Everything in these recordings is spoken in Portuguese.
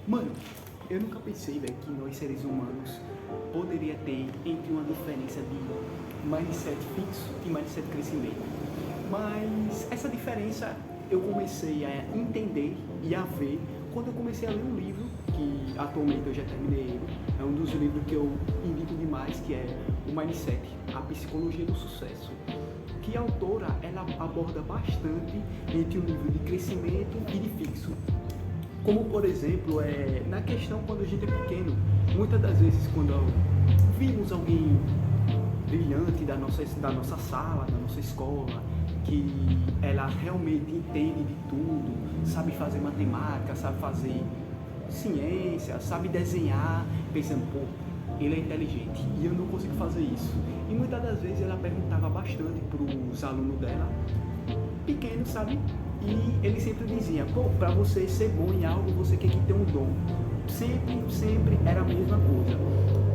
Mano, eu nunca pensei, velho, que nós seres humanos poderia ter entre uma diferença de mindset fixo e mindset crescimento. Mas essa diferença eu comecei a entender e a ver quando eu comecei a ler um livro, que atualmente eu já terminei ele. É um dos livros que eu indico demais, que é o Mindset, a Psicologia do Sucesso. Que a autora, ela aborda bastante entre o nível de crescimento e de fixo. Como, por exemplo, na questão quando a gente é pequeno, muitas das vezes quando vimos alguém brilhante da nossa sala, da nossa escola, que ela realmente entende de tudo, sabe fazer matemática, sabe fazer ciência, sabe desenhar, pensando, pô, ele é inteligente e eu não consigo fazer isso. E muitas das vezes ela perguntava bastante para os alunos dela, pequenos, sabe? E ele sempre dizia, pô, para você ser bom em algo, você tem que ter um dom. Sempre era a mesma coisa,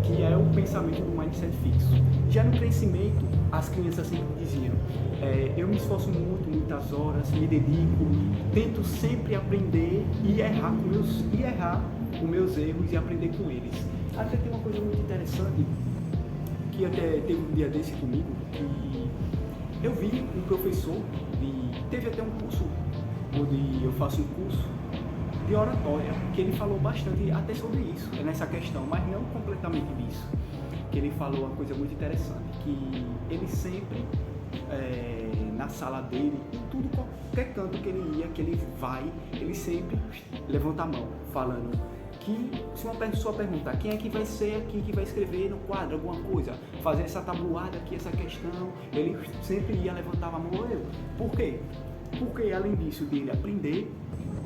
que é o pensamento do mindset fixo. Já no crescimento, as crianças sempre diziam, eu me esforço muito, muitas horas, me dedico, tento sempre aprender e errar com meus erros e aprender com eles. Até tem uma coisa muito interessante, que até teve um dia desse comigo, que eu vi um professor, teve até um curso, onde eu faço um curso de oratória, que ele falou bastante até sobre isso, nessa questão, mas não completamente disso. Que ele falou uma coisa muito interessante, que ele sempre, na sala dele, em tudo, qualquer canto que ele ia, que ele vai, ele sempre levanta a mão, falando que se uma pessoa perguntar quem é que vai ser aqui, que vai escrever no quadro alguma coisa, fazer essa tabuada aqui, essa questão, ele sempre ia levantar a mão. Por quê? Porque além disso, dele aprender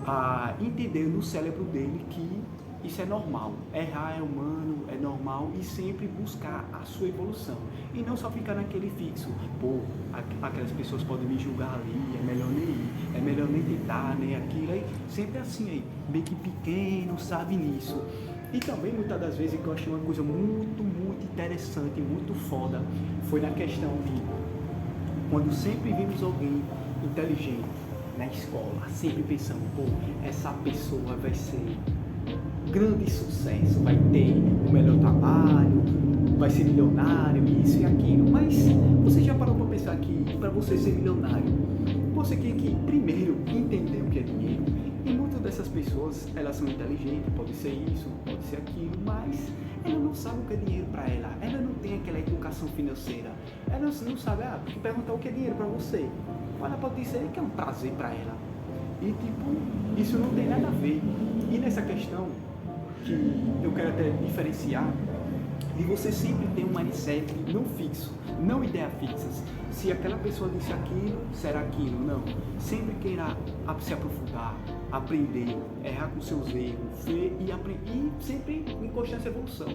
a entender no cérebro dele que isso é normal, errar é humano, é normal, e sempre buscar a sua evolução e não só ficar naquele fixo, pô, aquelas pessoas podem me julgar ali, é melhor nem ir, é melhor nem tentar, nem aquilo, aí sempre assim aí, meio que pequeno, sabe nisso. E também muitas das vezes que eu achei uma coisa muito interessante, muito foda, foi na questão de quando sempre vimos alguém inteligente na escola, sempre pensando, pô, essa pessoa vai ser grande sucesso, vai ter o melhor trabalho, vai ser milionário, isso e aquilo. Mas você já parou para pensar que para você ser milionário, você tem que primeiro entender o que é dinheiro? E muitas dessas pessoas, elas são inteligentes, pode ser isso, pode ser aquilo, mas ela não sabe o que é dinheiro para ela não tem aquela educação financeira, ela não sabe, perguntar o que é dinheiro para você, ela pode dizer que é um prazer para ela. E tipo, isso não tem nada a ver. E nessa questão, que eu quero até diferenciar, de você sempre ter um mindset não fixo, não ideias fixas. Se aquela pessoa disse aquilo, será aquilo? Não. Sempre queira se aprofundar, aprender, errar com seus erros, ver e sempre em constante evolução.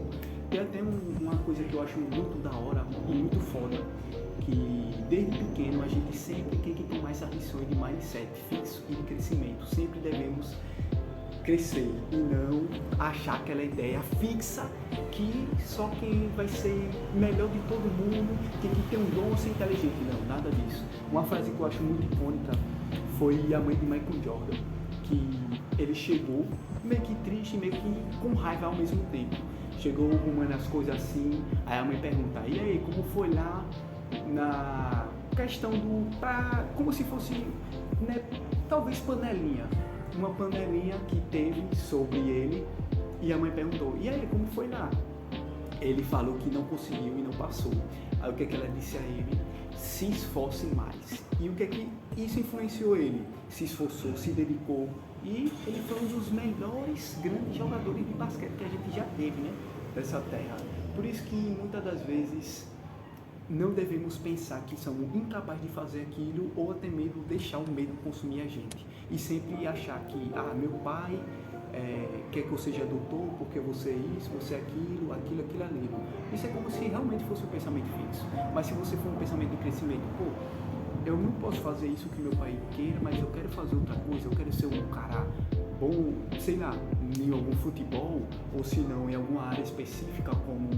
Tem até uma coisa que eu acho muito da hora e muito foda, que desde pequeno a gente sempre tem que tomar essa lição de mindset fixo e de crescimento. Sempre devemos crescer e não achar aquela ideia fixa que só quem vai ser melhor de todo mundo tem que ter um dom ou ser inteligente. Não, nada disso. Uma frase que eu acho muito icônica foi a mãe de Michael Jordan, que ele chegou meio que triste, meio que com raiva ao mesmo tempo. Chegou arrumando as coisas assim, aí a mãe pergunta, e aí, como foi lá na questão como se fosse, né, talvez panelinha, uma panelinha que teve sobre ele, e a mãe perguntou, e aí, como foi lá? Ele falou que não conseguiu e não passou. Aí o que é que ela disse a ele? Se esforce mais. E o que é que isso influenciou ele? Se esforçou, se dedicou, e ele foi um dos melhores grandes jogadores de basquete que a gente já teve, né, dessa terra. Por isso que muitas das vezes não devemos pensar que somos incapazes de fazer aquilo ou até mesmo deixar o medo consumir a gente. E sempre achar que, meu pai quer que eu seja doutor porque você é isso, você é aquilo ali. Isso é como se realmente fosse um pensamento fixo. Mas se você for um pensamento de crescimento, pô, eu não posso fazer isso que meu pai queira, mas eu quero fazer outra coisa, eu quero ser um cara bom, sei lá, em algum futebol, ou se não em alguma área específica como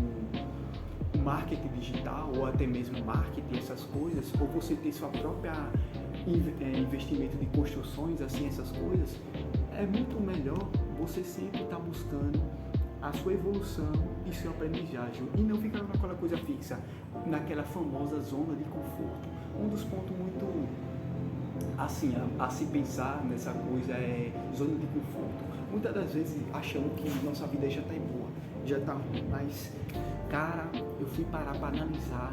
marketing digital ou até mesmo marketing, essas coisas, ou você ter sua própria investimento de construções, assim, essas coisas, é muito melhor você sempre está buscando a sua evolução e seu aprendizagem e não ficar naquela coisa fixa, naquela famosa zona de conforto. Um dos pontos muito assim a se pensar nessa coisa é zona de conforto. Muitas das vezes achamos que nossa vida já está boa, já está ruim, mas cara, eu fui parar para analisar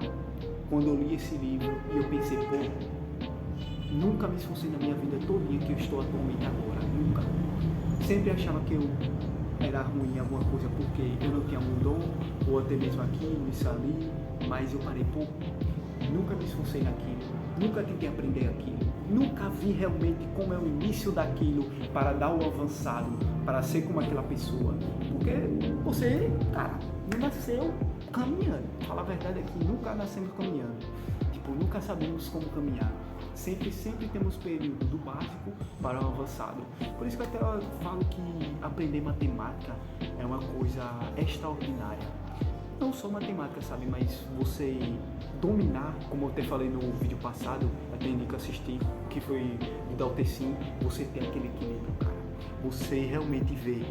quando eu li esse livro e eu pensei, pô, nunca me esforcei na minha vida todinha que eu estou atualmente agora, nunca. Sempre achava que eu era ruim em alguma coisa porque eu não tinha um dom, ou até mesmo aquilo, isso ali, mas eu parei, pô, nunca me esforcei naquilo, nunca tentei aprender aquilo, nunca vi realmente como é o início daquilo para dar o avançado, para ser como aquela pessoa, porque você, cara, não nasceu caminhando, fala a verdade é que nunca nascemos caminhando, tipo, nunca sabemos como caminhar. Sempre temos período do básico para o avançado. Por isso que até eu falo que aprender matemática é uma coisa extraordinária. Não só matemática, sabe, mas você dominar, como eu até falei no vídeo passado, até indico assistir, que foi do Daltecin, você ter aquele equilíbrio, cara. Você realmente vê,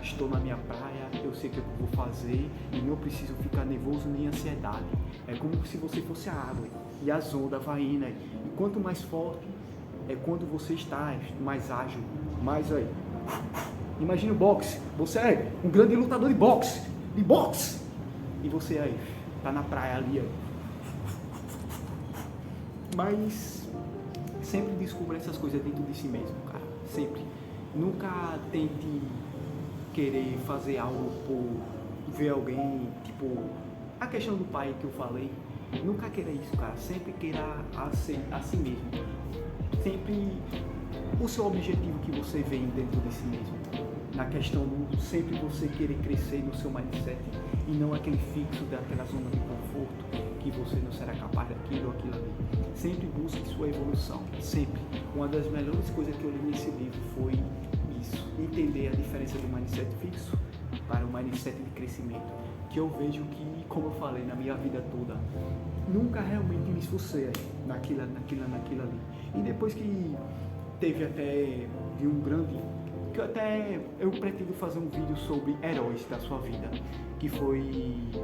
estou na minha praia, eu sei o que eu vou fazer e não preciso ficar nervoso nem ansiedade. É como se você fosse a água e as ondas vai indo. E quanto mais forte é quando você está mais ágil, mais aí. Imagina o boxe, você é um grande lutador de boxe, e você aí tá na praia ali, ó. Mas sempre descubra essas coisas dentro de si mesmo, cara. Sempre. Nunca tente querer fazer algo por ver alguém, tipo, a questão do pai que eu falei, nunca queira isso, cara, sempre queira a si mesmo, sempre o seu objetivo que você vê dentro de si mesmo, na questão do sempre você querer crescer no seu mindset e não aquele fixo daquela zona de conforto, que você não será capaz daquilo ou aquilo ali, sempre busque sua evolução, sempre. Uma das melhores coisas que eu li nesse livro foi isso, entender a diferença do mindset fixo para o mindset de crescimento, que eu vejo que, como eu falei, na minha vida toda, nunca realmente me esforcei naquilo ali. E depois que teve até de um grande, que eu pretendo fazer um vídeo sobre heróis da sua vida, que foi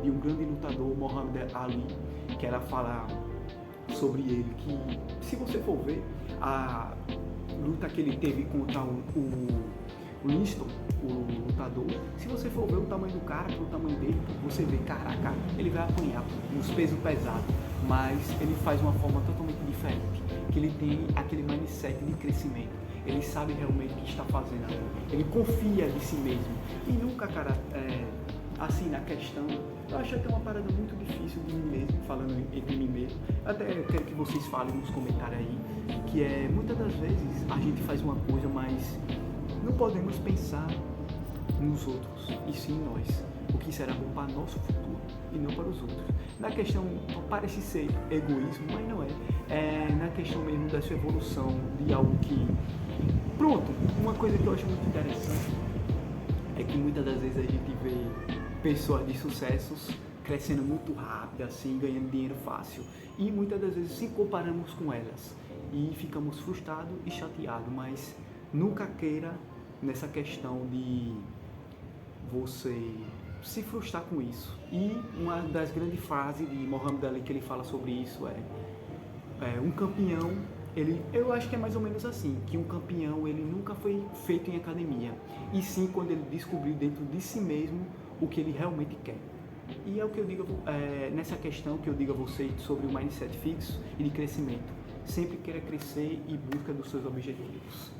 de um grande lutador, Muhammad Ali, que ela fala sobre ele, que se você for ver a luta que ele teve contra o Winston, o lutador, se você for ver o tamanho do cara, o tamanho dele, você vê, caraca, ele vai apanhar nos pesos pesados, mas ele faz uma forma totalmente diferente, que ele tem aquele mindset de crescimento, ele sabe realmente o que está fazendo, ele confia de si mesmo, e nunca, cara, assim, na questão, eu acho até uma parada muito difícil de mim mesmo, falando entre mim mesmo, até quero que vocês falem nos comentários aí, que é, muitas das vezes, a gente faz uma coisa, mas não podemos pensar nos outros, e sim em nós, o que será bom para o nosso futuro e não para os outros. Na questão, parece ser egoísmo, mas não é. É na questão mesmo da sua evolução, de algo que... Pronto, uma coisa que eu acho muito interessante é que muitas das vezes a gente vê pessoas de sucessos crescendo muito rápido, assim, ganhando dinheiro fácil, e muitas das vezes se comparamos com elas e ficamos frustrados e chateados, mas nunca queira nessa questão de você se frustrar com isso. E uma das grandes frases de Muhammad Ali que ele fala sobre isso é um campeão, eu acho que é mais ou menos assim, que um campeão ele nunca foi feito em academia, e sim quando ele descobriu dentro de si mesmo o que ele realmente quer. E é o que eu digo nessa questão que eu digo a vocês sobre o mindset fixo e de crescimento. Sempre queira crescer e busca dos seus objetivos.